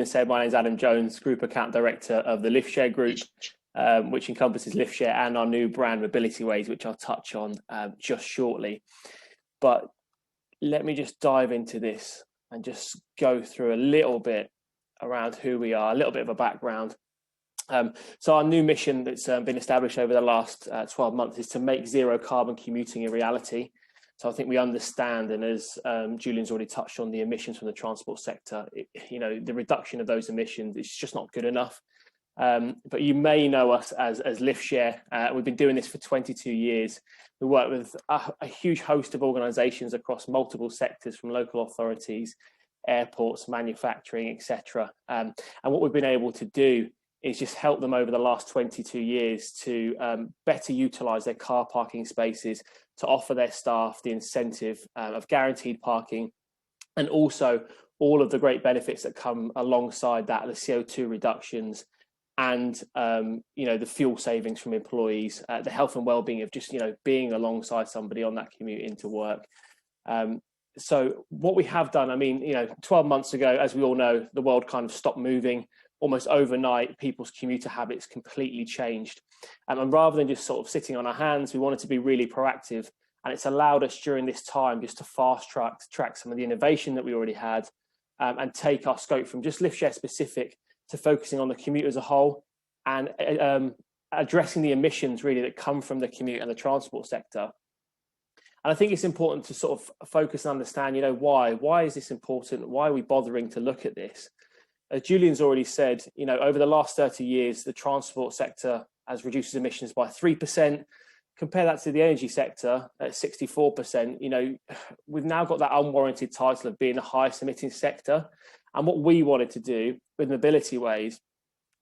even said, my name is Adam Jones, Group Account Director of the Liftshare Group, which encompasses Liftshare and our new brand Mobility Ways, which I'll touch on just shortly. But let me just dive into this and just go through a little bit around who we are, a little bit of a background. So our new mission that's been established over the last 12 months is to make zero carbon commuting a reality. So I think we understand, and as Julian's already touched on, the emissions from the transport sector, the reduction of those emissions is just not good enough. But you may know us as Liftshare. We've been doing this for 22 years. We work with a huge host of organisations across multiple sectors, from local authorities, airports, manufacturing, etc. And what we've been able to do is just help them over the last 22 years to better utilise their car parking spaces, to offer their staff the incentive of guaranteed parking, and also all of the great benefits that come alongside that, the CO2 reductions and the fuel savings from employees, the health and well-being of just being alongside somebody on that commute into work. So what we have done, 12 months ago, as we all know, the world kind of stopped moving. Almost overnight, people's commuter habits completely changed. And rather than just sort of sitting on our hands, we wanted to be really proactive. And it's allowed us during this time just to fast track some of the innovation that we already had, and take our scope from just Liftshare specific to focusing on the commute as a whole, and addressing the emissions really that come from the commute and the transport sector. And I think it's important to sort of focus and understand, why is this important? Why are we bothering to look at this? As Julian's already said, over the last 30 years, the transport sector has reduced emissions by 3%. Compare that to the energy sector at 64%. We've now got that unwarranted title of being the highest emitting sector. And what we wanted to do with Mobility Ways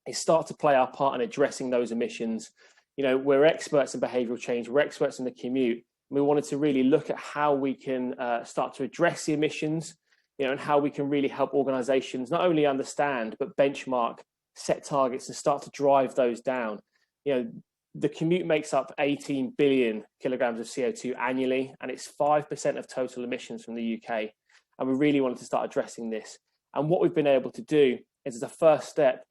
is start to play our part in addressing those emissions. We're experts in behavioural change. We're experts in the commute. We wanted to really look at how we can start to address the emissions, and how we can really help organisations not only understand, but benchmark, set targets and start to drive those down. The commute makes up 18 billion kilograms of CO2 annually, and it's 5% of total emissions from the UK. And we really wanted to start addressing this. And what we've been able to do is, as a first step,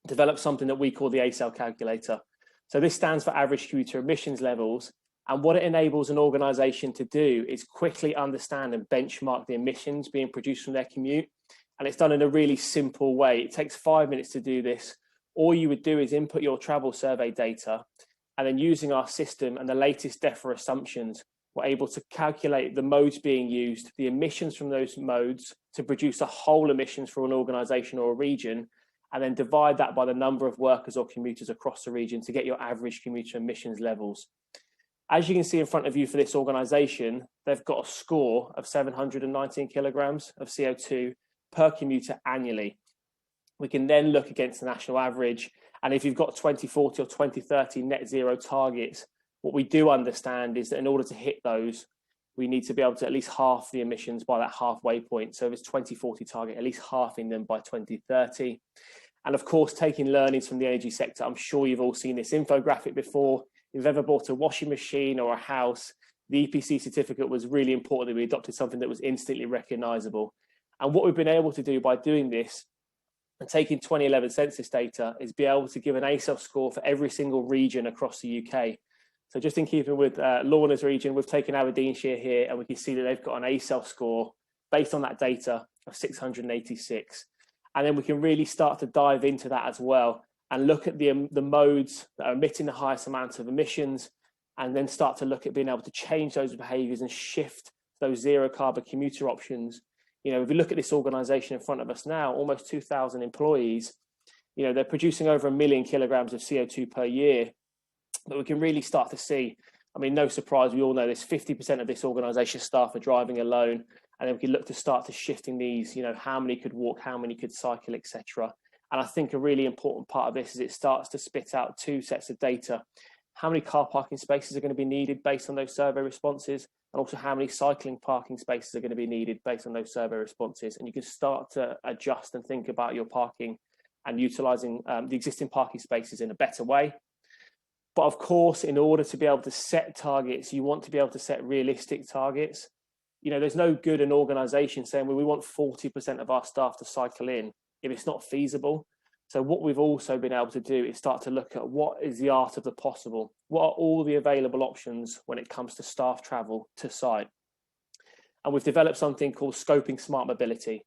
develop something that we call the ACEL calculator. So this stands for average commuter emissions levels. And what it enables an organisation to do is quickly understand and benchmark the emissions being produced from their commute. And it's done in a really simple way. It takes 5 minutes to do this. All you would do is input your travel survey data, and then using our system and the latest DEFRA assumptions, we're able to calculate the modes being used, the emissions from those modes, to produce a whole emissions for an organisation or a region, and then divide that by the number of workers or commuters across the region to get your average commuter emissions levels. As you can see in front of you for this organisation, they've got a score of 719 kilograms of CO2 per commuter annually. We can then look against the national average. And if you've got 2040 or 2030 net zero targets, what we do understand is that in order to hit those, we need to be able to at least halve the emissions by that halfway point. So if it's 2040 target, at least halving them by 2030. And of course, taking learnings from the energy sector, I'm sure you've all seen this infographic before. If you've ever bought a washing machine or a house, the EPC certificate was really important that we adopted something that was instantly recognisable. And what we've been able to do by doing this and taking 2011 census data is be able to give an ACEL score for every single region across the UK. So just in keeping with Lorna's region, we've taken Aberdeenshire here, and we can see that they've got an ACEL score based on that data of 686. And then we can really start to dive into that as well and look at the modes that are emitting the highest amount of emissions, and then start to look at being able to change those behaviours and shift those zero carbon commuter options. If we look at this organisation in front of us now, almost 2,000 employees, they're producing over 1 million kilograms of CO2 per year. But we can really start to see, no surprise, we all know this, 50% of this organisation staff are driving alone. And then we can look to start to shifting these, how many could walk, how many could cycle, etc. And I think a really important part of this is it starts to spit out two sets of data. How many car parking spaces are going to be needed based on those survey responses, and also how many cycling parking spaces are going to be needed based on those survey responses. And you can start to adjust and think about your parking and utilising the existing parking spaces in a better way. But of course, in order to be able to set targets, you want to be able to set realistic targets. There's no good in organisation saying, well, we want 40% of our staff to cycle in. if it's not feasible. So what we've also been able to do is start to look at what is the art of the possible. What are all the available options when it comes to staff travel to site? And we've developed something called scoping smart mobility.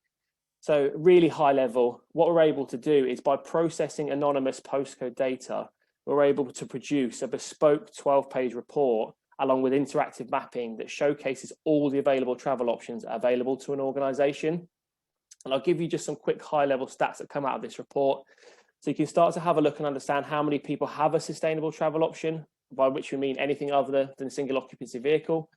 So really high level, what we're able to do is by processing anonymous postcode data, we're able to produce a bespoke 12-page report along with interactive mapping that showcases all the available travel options available to an organization. And I'll give you just some quick high-level stats that come out of this report. So you can start to have a look and understand how many people have a sustainable travel option, by which we mean anything other than a single occupancy vehicle.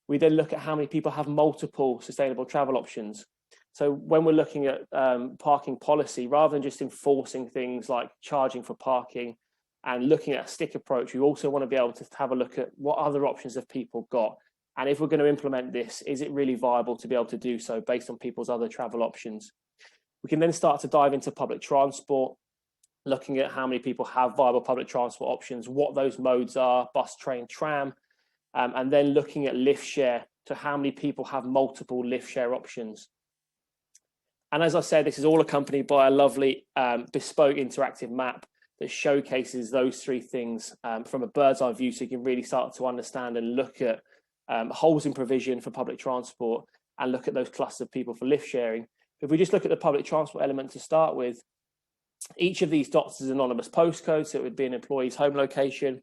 We then look at how many people have multiple sustainable travel options. So when we're looking at parking policy, rather than just enforcing things like charging for parking and looking at a stick approach, we also want to be able to have a look at what other options have people got. And if we're going to implement this, is it really viable to be able to do so based on people's other travel options? We can then start to dive into public transport, looking at how many people have viable public transport options, what those modes are, bus, train, tram, and then looking at Liftshare, to how many people have multiple Liftshare options. And as I said, this is all accompanied by a lovely bespoke interactive map that showcases those three things from a bird's eye view, so you can really start to understand and look at holes in provision for public transport and look at those clusters of people for lift sharing. If we just look at the public transport element to start with, each of these dots is an anonymous postcode, so it would be an employee's home location.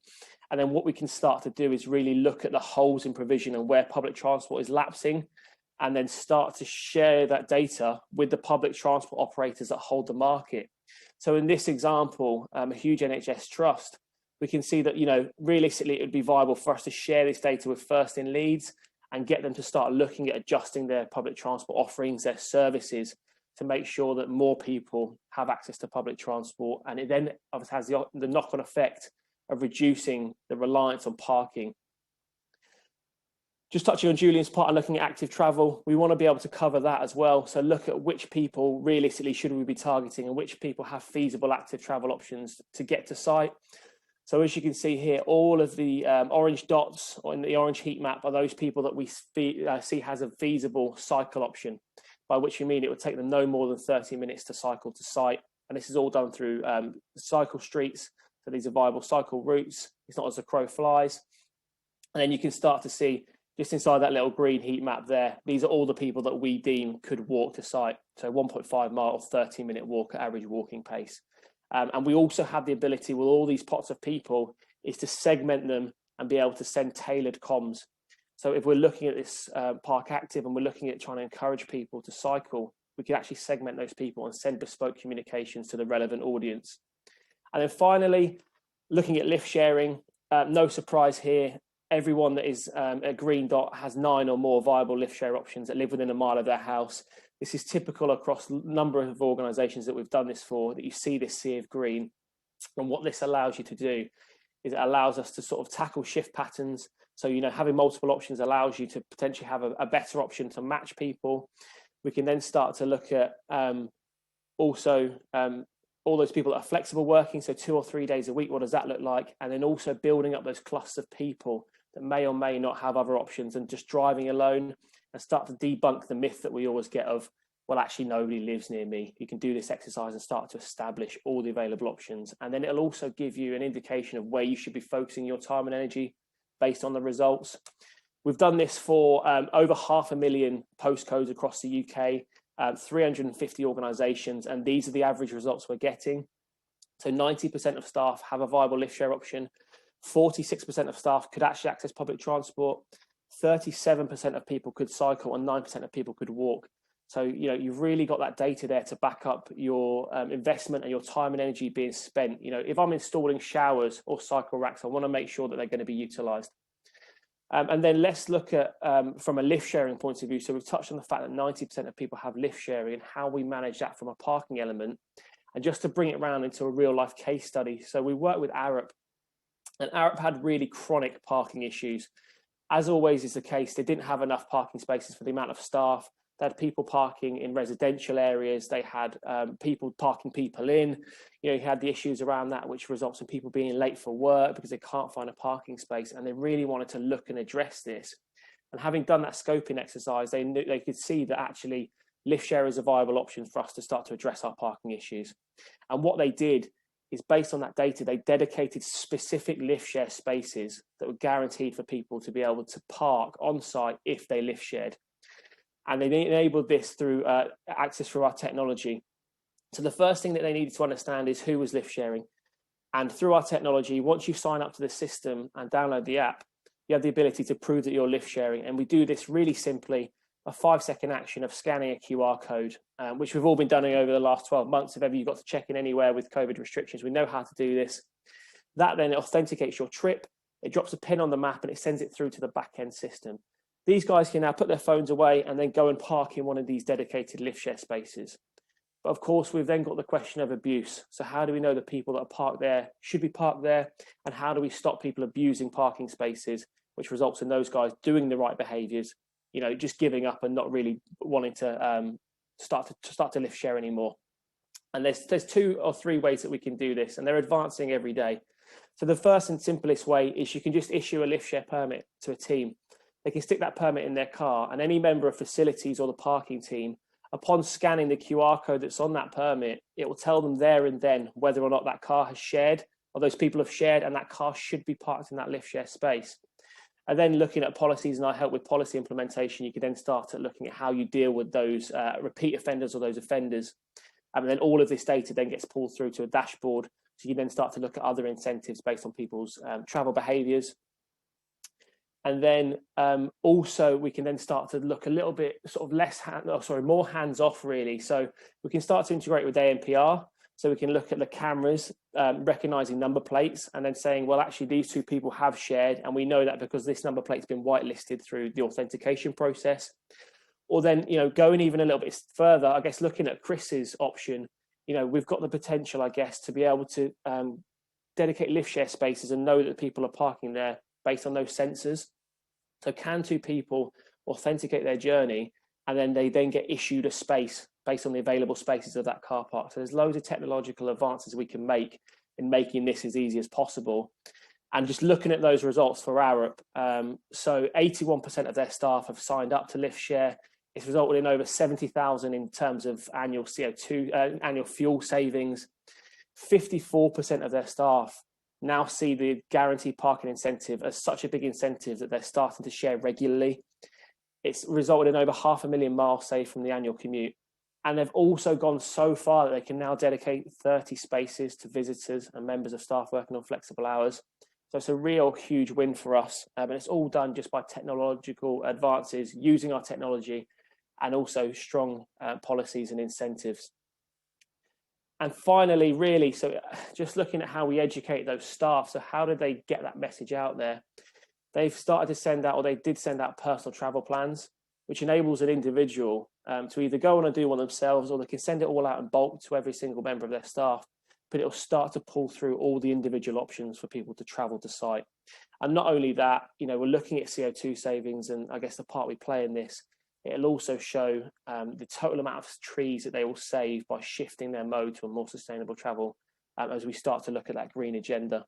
And then what we can start to do is really look at the holes in provision and where public transport is lapsing, and then start to share that data with the public transport operators that hold the market. So in this example, a huge NHS trust, we can see that, realistically, it would be viable for us to share this data with First in Leads and get them to start looking at adjusting their public transport offerings, their services, to make sure that more people have access to public transport. And it then obviously has the knock-on effect of reducing the reliance on parking. Just touching on Julian's part and looking at active travel, we want to be able to cover that as well. So look at which people realistically should we be targeting and which people have feasible active travel options to get to site. So as you can see here, all of the orange dots in the orange heat map are those people that we see has a feasible cycle option, by which we mean it would take them no more than 30 minutes to cycle to site. And this is all done through cycle streets. So these are viable cycle routes. It's not as the crow flies. And then you can start to see just inside that little green heat map there, these are all the people that we deem could walk to site. So 1.5 mile or 30-minute walk at average walking pace. And we also have the ability with all these pots of people is to segment them and be able to send tailored comms. So if we're looking at this Park Active and we're looking at trying to encourage people to cycle, we can actually segment those people and send bespoke communications to the relevant audience. And then finally, looking at lift sharing, no surprise here. Everyone that is a green dot has 9 or more viable lift share options that live within a mile of their house. This is typical across a number of organisations that we've done this for, that you see this sea of green. And what this allows you to do is it allows us to sort of tackle shift patterns. So, having multiple options allows you to potentially have a better option to match people. We can then start to look at also all those people that are flexible working, so 2 or 3 days a week, what does that look like? And then also building up those clusters of people that may or may not have other options and just driving alone, and start to debunk the myth that we always get of, well, actually nobody lives near me. You can do this exercise and start to establish all the available options. And then it'll also give you an indication of where you should be focusing your time and energy based on the results. We've done this for over 500,000 postcodes across the UK, 350 organisations, and these are the average results we're getting. So 90% of staff have a viable lift share option. 46% of staff could actually access public transport. 37% of people could cycle and 9% of people could walk. So, you've really got that data there to back up your investment and your time and energy being spent. If I'm installing showers or cycle racks, I want to make sure that they're going to be utilised. And then let's look at from a lift sharing point of view. So we've touched on the fact that 90% of people have lift sharing and how we manage that from a parking element. And just to bring it around into a real life case study. So we worked with Arup, and Arup had really chronic parking issues. As always is the case, they didn't have enough parking spaces for the amount of staff. They had people parking in residential areas. They had people parking people in. You had the issues around that, which results in people being late for work because they can't find a parking space. And they really wanted to look and address this. And having done that scoping exercise, they could see that actually Liftshare is a viable option for us to start to address our parking issues. And what they did is, based on that data, they dedicated specific Liftshare spaces that were guaranteed for people to be able to park on site if they lift shared. And they enabled this through access through our technology. So the first thing that they needed to understand is who was lift sharing. And through our technology, once you sign up to the system and download the app, you have the ability to prove that you're lift sharing. And we do this really simply, a 5-second action of scanning a QR code, which we've all been doing over the last 12 months. If ever you've got to check in anywhere with COVID restrictions, we know how to do this. That then authenticates your trip. It drops a pin on the map and it sends it through to the back-end system. These guys can now put their phones away and then go and park in one of these dedicated Liftshare spaces. But of course, we've then got the question of abuse. So how do we know the people that are parked there should be parked there? And how do we stop people abusing parking spaces, which results in those guys doing the right behaviors, just giving up and not really wanting to start to lift share anymore? And there's 2 or 3 ways that we can do this, and they're advancing every day. So the first and simplest way is you can just issue a lift share permit to a team. They can stick that permit in their car, and any member of facilities or the parking team, upon scanning the QR code that's on that permit, it will tell them there and then whether or not that car has shared, or those people have shared, and that car should be parked in that lift share space. And then looking at policies, and I help with policy implementation, you can then start at looking at how you deal with those repeat offenders or those offenders. And then all of this data then gets pulled through to a dashboard. So you then start to look at other incentives based on people's travel behaviors. And then also we can then start to look a little bit sort of more hands off really. So we can start to integrate with ANPR. So we can look at the cameras, recognizing number plates, and then saying, well, actually these 2 people have shared, and we know that because this number plate's been whitelisted through the authentication process. Or then, going even a little bit further, I guess looking at Chris's option, we've got the potential, I guess, to be able to dedicate lift share spaces and know that people are parking there based on those sensors. So can 2 people authenticate their journey, and then they then get issued a space based on the available spaces of that car park? So there's loads of technological advances we can make in making this as easy as possible. And just looking at those results for Arup, so 81% of their staff have signed up to Liftshare. It's resulted in over 70,000 in terms of annual CO2, annual fuel savings. 54% of their staff now see the guaranteed parking incentive as such a big incentive that they're starting to share regularly. It's resulted in over 500,000 miles saved from the annual commute. And they've also gone so far that they can now dedicate 30 spaces to visitors and members of staff working on flexible hours. So it's a real huge win for us. And it's all done just by technological advances, using our technology, and also strong policies and incentives. And finally, really, so just looking at how we educate those staff. So how did they get that message out there? They've started to send out, or they did send out, personal travel plans, which enables an individual to either go on and do one themselves, or they can send it all out in bulk to every single member of their staff. But it'll start to pull through all the individual options for people to travel to site. And not only that, we're looking at CO2 savings, and I guess the part we play in this, it'll also show the total amount of trees that they will save by shifting their mode to a more sustainable travel as we start to look at that green agenda.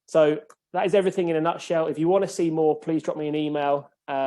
So that is everything in a nutshell. If you want to see more, please drop me an email.